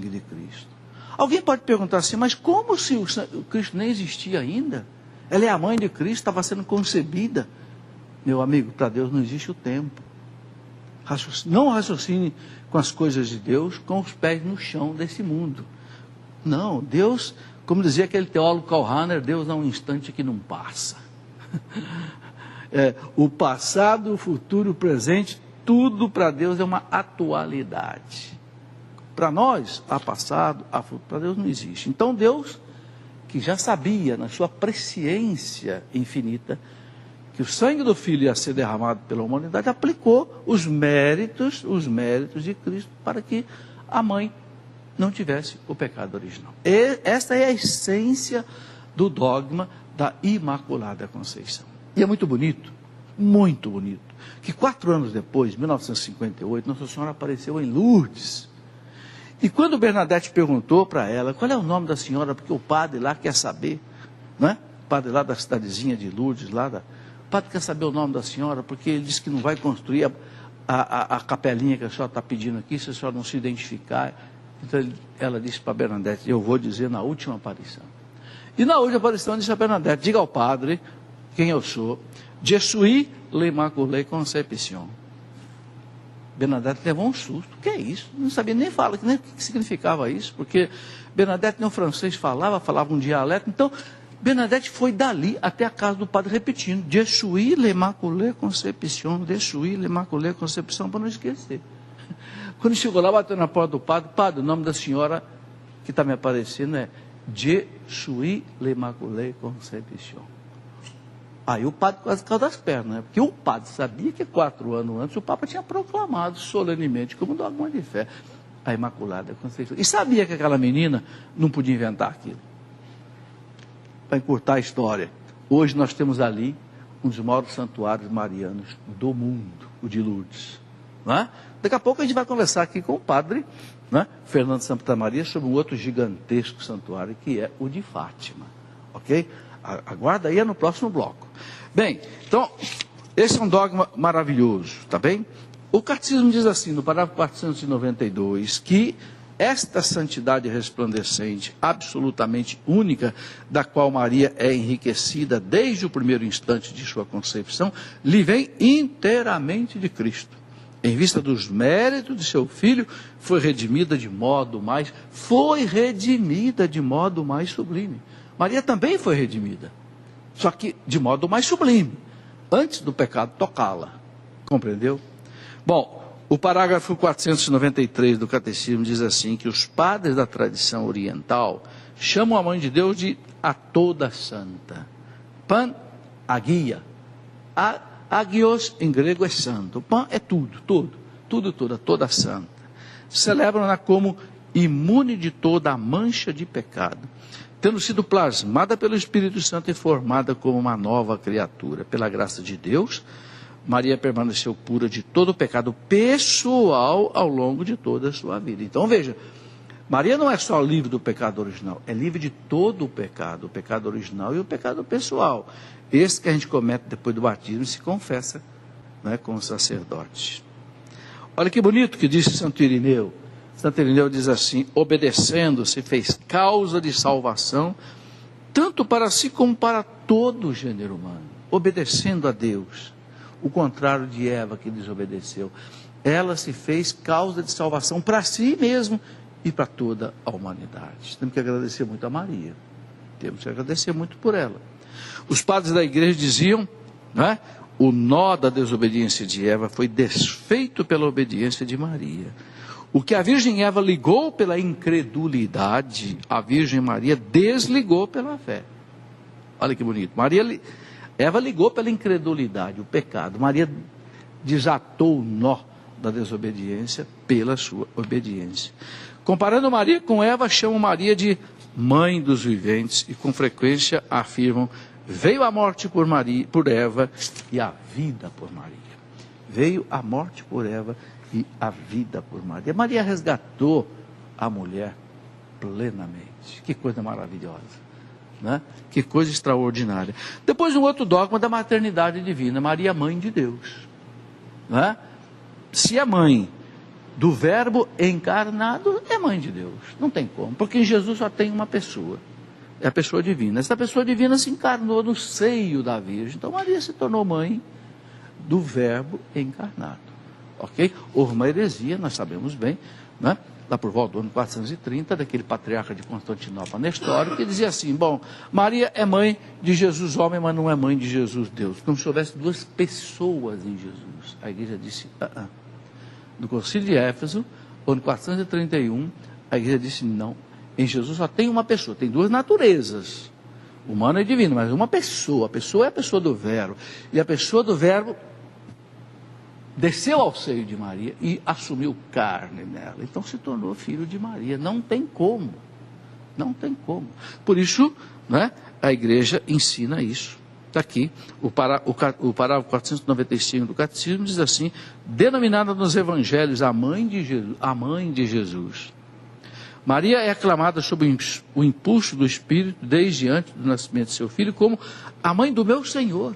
sangue de Cristo. Alguém pode perguntar assim, mas como se o Cristo nem existia ainda? Ela é a mãe de Cristo, estava sendo concebida. Meu amigo, para Deus não existe o tempo. Não raciocine com as coisas de Deus com os pés no chão desse mundo. Não, Deus, como dizia aquele teólogo Karl Rahner, Deus é um instante que não passa. O passado, o futuro, o presente, tudo para Deus é uma atualidade. Para nós, há passado, há futuro, para Deus não existe. Então Deus, que já sabia, na sua presciência infinita, que o sangue do Filho ia ser derramado pela humanidade, aplicou os méritos de Cristo para que a mãe não tivesse o pecado original. Esta é a essência do dogma da Imaculada Conceição. E é muito bonito, que 4 anos depois, 1958, Nossa Senhora apareceu em Lourdes. E quando Bernadette perguntou para ela, qual é o nome da senhora, porque o padre lá quer saber, né? O padre lá da cidadezinha de Lourdes, o padre quer saber o nome da senhora, porque ele disse que não vai construir a capelinha que a senhora está pedindo aqui, se a senhora não se identificar. Então ela disse para Bernadette, eu vou dizer na última aparição. E na última aparição disse a Bernadette, diga ao padre quem eu sou, Je suis l'Immaculée Conception. Bernadette levou um susto, o que é isso? Não sabia nem falar, nem o que significava isso, porque Bernadette nem o francês falava um dialeto, então Bernadette foi dali até a casa do padre repetindo, Je suis l'Immaculée Conception, Je suis l'Immaculée Conception, para não esquecer. Quando chegou lá, bateu na porta do padre, o nome da senhora que está me aparecendo é Je suis l'Immaculée Conception. Aí o padre quase caiu das pernas, né? Porque o padre sabia que 4 anos antes o Papa tinha proclamado solenemente, como dogma de fé, a Imaculada Conceição. E sabia que aquela menina não podia inventar aquilo. Para encurtar a história, hoje nós temos ali um dos maiores santuários marianos do mundo, o de Lourdes. Né? Daqui a pouco a gente vai conversar aqui com o padre, né, Fernando Santa Maria, sobre um outro gigantesco santuário, que é o de Fátima. Ok? Aguarda aí no próximo bloco. Bem, então, esse é um dogma maravilhoso, tá bem? O catecismo diz assim, no parágrafo 492, que esta santidade resplandecente, absolutamente única, da qual Maria é enriquecida desde o primeiro instante de sua concepção, lhe vem inteiramente de Cristo. Em vista dos méritos de seu filho, foi redimida de modo mais sublime. Maria também foi redimida, só que de modo mais sublime, antes do pecado tocá-la, compreendeu? Bom, o parágrafo 493 do Catecismo diz assim, que os padres da tradição oriental chamam a Mãe de Deus de a toda santa, pan agia, agios em grego é santo, pan é tudo, a toda santa, celebram-na como imune de toda a mancha de pecado, tendo sido plasmada pelo Espírito Santo e formada como uma nova criatura. Pela graça de Deus, Maria permaneceu pura de todo o pecado pessoal ao longo de toda a sua vida. Então veja, Maria não é só livre do pecado original, é livre de todo o pecado original e o pecado pessoal. Esse que a gente comete depois do batismo e se confessa, né, com os sacerdotes. Olha que bonito que disse Santo Irineu. Santo Irineu diz assim, obedecendo se fez causa de salvação, tanto para si como para todo o gênero humano, obedecendo a Deus, o contrário de Eva que desobedeceu, ela se fez causa de salvação para si mesmo e para toda a humanidade. Temos que agradecer muito a Maria, temos que agradecer muito por ela. Os padres da igreja diziam, né, o nó da desobediência de Eva foi desfeito pela obediência de Maria. O que a Virgem Eva ligou pela incredulidade, a Virgem Maria desligou pela fé. Olha que bonito. Eva ligou pela incredulidade, o pecado. Maria desatou o nó da desobediência pela sua obediência. Comparando Maria com Eva, chamam Maria de mãe dos viventes e com frequência afirmam, veio a morte por Eva e a vida por Maria. Veio a morte por Eva e a vida por Maria. Maria resgatou a mulher plenamente. Que coisa maravilhosa, né? Que coisa extraordinária. Depois um outro dogma da maternidade divina, Maria mãe de Deus, né? Se a mãe do Verbo encarnado, é mãe de Deus. Não tem como, porque em Jesus só tem uma pessoa, é a pessoa divina. Essa pessoa divina se encarnou no seio da Virgem. Então Maria se tornou mãe do Verbo encarnado. Ok? Houve uma heresia, nós sabemos bem, né? Lá por volta do ano 430, daquele patriarca de Constantinopla, Nestório, que dizia assim: bom, Maria é mãe de Jesus homem, mas não é mãe de Jesus Deus. Como se houvesse duas pessoas em Jesus. A igreja disse: No concílio de Éfeso, ano 431, a igreja disse: não, em Jesus só tem uma pessoa, tem duas naturezas, humana e divina, mas uma pessoa. A pessoa é a pessoa do Verbo, e a pessoa do Verbo desceu ao seio de Maria e assumiu carne nela. Então se tornou filho de Maria. Não tem como. Não tem como. Por isso, né, a igreja ensina isso. Está aqui, o parágrafo 495 do Catecismo diz assim: denominada nos evangelhos a mãe de Jesus. Maria é aclamada sob o impulso do Espírito desde antes do nascimento de seu filho como a mãe do meu Senhor.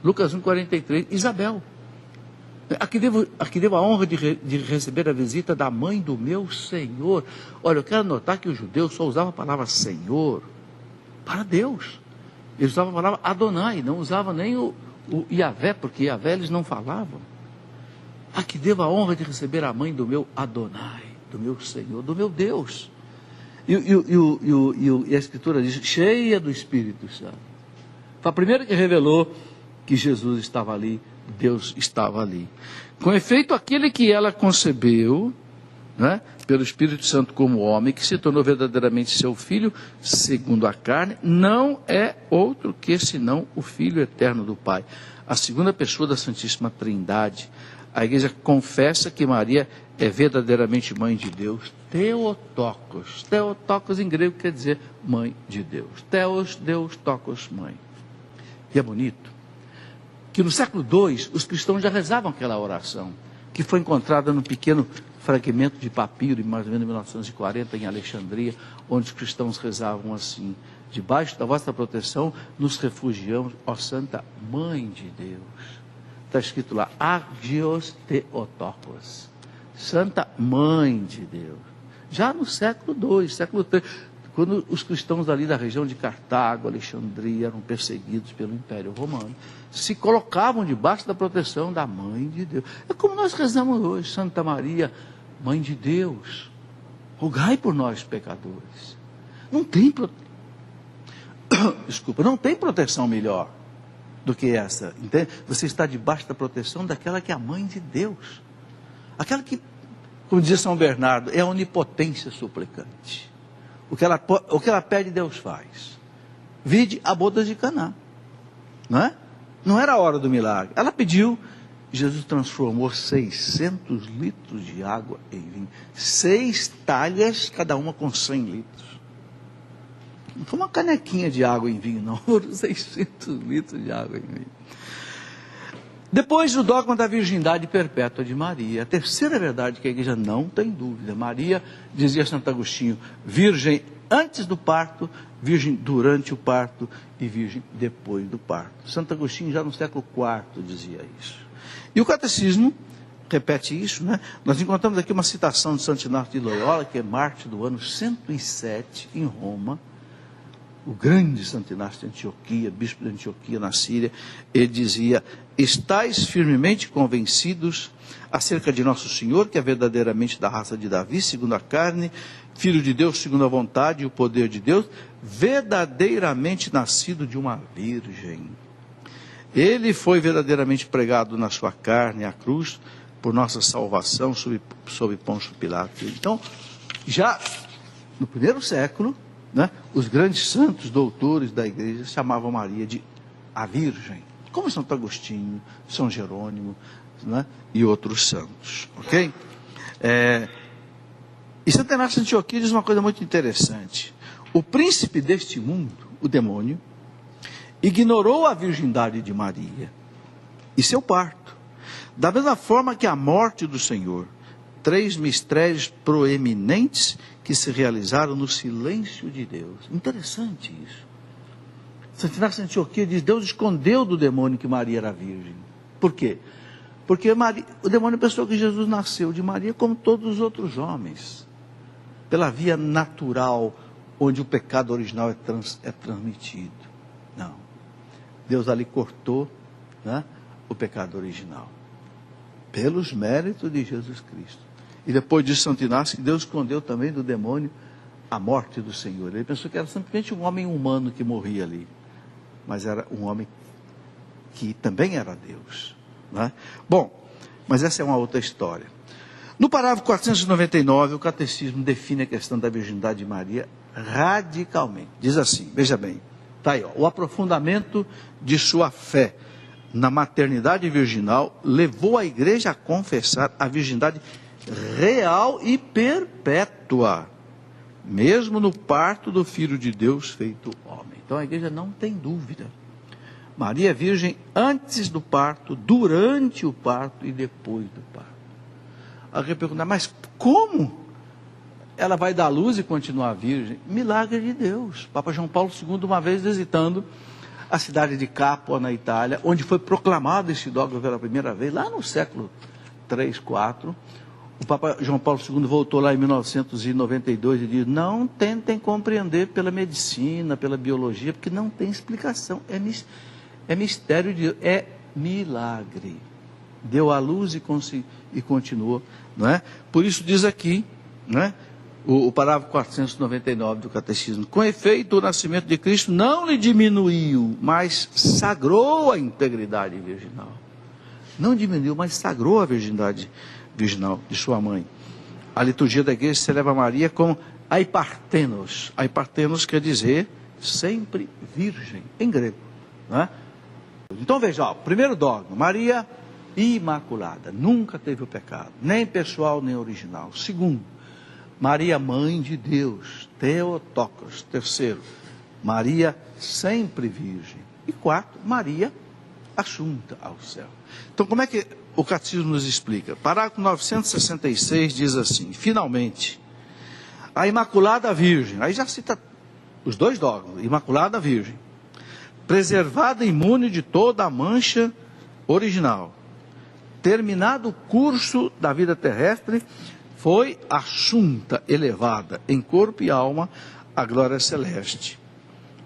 Lucas 1,43. Isabel. Aqui devo a honra de receber a visita da mãe do meu Senhor. Olha, eu quero notar que os judeus só usavam a palavra Senhor para Deus. Eles usavam a palavra Adonai, não usavam nem o Yahvé, porque Yahvé eles não falavam. Aqui devo a honra de receber a mãe do meu Adonai, do meu Senhor, do meu Deus. E a Escritura diz, cheia do Espírito Santo. Foi a primeira que revelou que Jesus estava ali, Deus estava ali. Com efeito, aquele que ela concebeu, né, pelo Espírito Santo como homem, que se tornou verdadeiramente seu filho, segundo a carne, não é outro que senão o Filho eterno do Pai, a segunda pessoa da Santíssima Trindade. A igreja confessa que Maria é verdadeiramente mãe de Deus, Theotokos. Theotokos em grego quer dizer mãe de Deus. Theos, Deus, tokos, mãe. E é bonito que no século II os cristãos já rezavam aquela oração, que foi encontrada num pequeno fragmento de papiro, em mais ou menos 1940, em Alexandria, onde os cristãos rezavam assim: debaixo da vossa proteção nos refugiamos, ó Santa Mãe de Deus. Está escrito lá, Agios Theotokos, Santa Mãe de Deus. Já no século II, século III, quando os cristãos ali da região de Cartago, Alexandria, eram perseguidos pelo Império Romano, se colocavam debaixo da proteção da Mãe de Deus. É como nós rezamos hoje: Santa Maria, Mãe de Deus, rogai por nós pecadores. Não tem não tem proteção melhor do que essa, entende? Você está debaixo da proteção daquela que é a Mãe de Deus, aquela que, como dizia São Bernardo, é a onipotência suplicante. O que ela pede, Deus faz. Vide a bodas de Caná, não é? Não era a hora do milagre. Ela pediu, Jesus transformou 600 litros de água em vinho. 6 talhas, cada uma com 100 litros. Não foi uma canequinha de água em vinho, não. Foram 600 litros de água em vinho. Depois, o dogma da virgindade perpétua de Maria. A terceira verdade que a igreja não tem dúvida. Maria, dizia Santo Agostinho, virgem antes do parto, virgem durante o parto e virgem depois do parto. Santo Agostinho já no século IV dizia isso. E o catecismo repete isso, né? Nós encontramos aqui uma citação de Santo Inácio de Loyola, que é mártir do ano 107 em Roma. O grande Santo Inácio de Antioquia, bispo de Antioquia na Síria, ele dizia: estais firmemente convencidos acerca de Nosso Senhor, que é verdadeiramente da raça de Davi, segundo a carne, filho de Deus segundo a vontade e o poder de Deus, verdadeiramente nascido de uma virgem. Ele foi verdadeiramente pregado na sua carne, à cruz, por nossa salvação, sob Pôncio Pilatos. Então, já no primeiro século, né, os grandes santos doutores da igreja chamavam Maria de a Virgem, como Santo Agostinho, São Jerônimo, né, e outros santos, ok? E Santo Inácio de Antioquia diz uma coisa muito interessante: o príncipe deste mundo, o demônio, ignorou a virgindade de Maria e seu parto, da mesma forma que a morte do Senhor, 3 mistérios proeminentes que se realizaram no silêncio de Deus. Interessante isso. Santo Inácio de Antioquia diz: Deus escondeu do demônio que Maria era virgem. Por quê? Porque o demônio pensou que Jesus nasceu de Maria como todos os outros homens, pela via natural, onde o pecado original é transmitido. Não. Deus ali cortou, né, o pecado original, pelos méritos de Jesus Cristo. E depois de Santo Inácio, Deus escondeu também do demônio a morte do Senhor. Ele pensou que era simplesmente um homem humano que morria ali, mas era um homem que também era Deus, né? Bom, mas essa é uma outra história. No parágrafo 499, o Catecismo define a questão da virgindade de Maria radicalmente. Diz assim, veja bem, está aí, ó, o aprofundamento de sua fé na maternidade virginal levou a igreja a confessar a virgindade real e perpétua, mesmo no parto do Filho de Deus feito homem. Então a igreja não tem dúvida. Maria é virgem antes do parto, durante o parto e depois do parto. Alguém pergunta, mas como ela vai dar luz e continuar virgem? Milagre de Deus. Papa João Paulo II, uma vez visitando a cidade de Capua, na Itália, onde foi proclamado esse dogma pela primeira vez, lá no século 3, 4. O Papa João Paulo II voltou lá em 1992 e disse, não tentem compreender pela medicina, pela biologia, porque não tem explicação. É mistério de Deus, é milagre. Deu à luz e continuou, não é? Por isso diz aqui, não é? O parágrafo 499 do Catecismo, com efeito, o nascimento de Cristo não lhe diminuiu, mas sagrou a integridade virginal. Não diminuiu, mas sagrou a virgindade virginal de sua mãe. A liturgia da igreja celebra Maria como aipartenos. Aipartenos quer dizer sempre virgem, em grego, não é? Então veja, ó, primeiro dogma, Maria imaculada, nunca teve o pecado, nem pessoal nem original. Segundo, Maria mãe de Deus, Theotokos. Terceiro, Maria sempre virgem. E quarto, Maria assunta ao céu. Então como é que o Catecismo nos explica? Parágrafo 966 diz assim, finalmente, a Imaculada Virgem, aí já cita os dois dogmas, Imaculada Virgem, preservada imune de toda a mancha original, terminado o curso da vida terrestre, foi assunta, elevada em corpo e alma à glória celeste.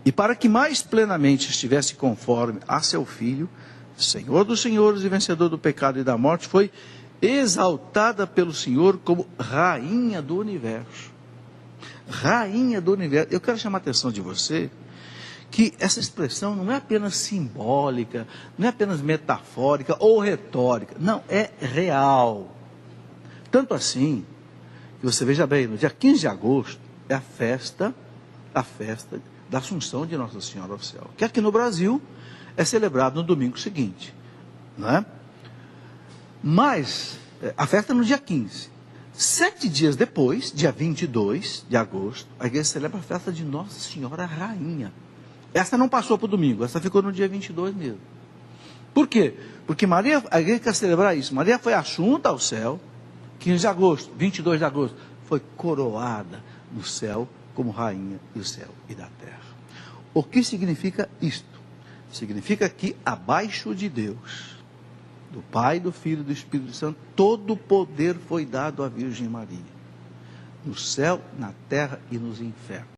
E para que mais plenamente estivesse conforme a seu Filho, Senhor dos senhores e vencedor do pecado e da morte, foi exaltada pelo Senhor como Rainha do Universo. Rainha do Universo. Eu quero chamar a atenção de você que essa expressão não é apenas simbólica, não é apenas metafórica ou retórica, não, é real. Tanto assim, que você veja bem, no dia 15 de agosto é a festa da Assunção de Nossa Senhora ao Céu, que aqui no Brasil é celebrado no domingo seguinte, não é? Mas a festa é no dia 15. 7 dias depois, dia 22 de agosto, a igreja celebra a festa de Nossa Senhora Rainha. Essa não passou para o domingo, essa ficou no dia 22 mesmo. Por quê? Porque Maria, a igreja quer celebrar isso. Maria foi assunta ao céu, 15 de agosto, 22 de agosto, foi coroada no céu como rainha do céu e da terra. O que significa isto? Significa que abaixo de Deus, do Pai, do Filho e do Espírito Santo, todo o poder foi dado à Virgem Maria, no céu, na terra e nos infernos.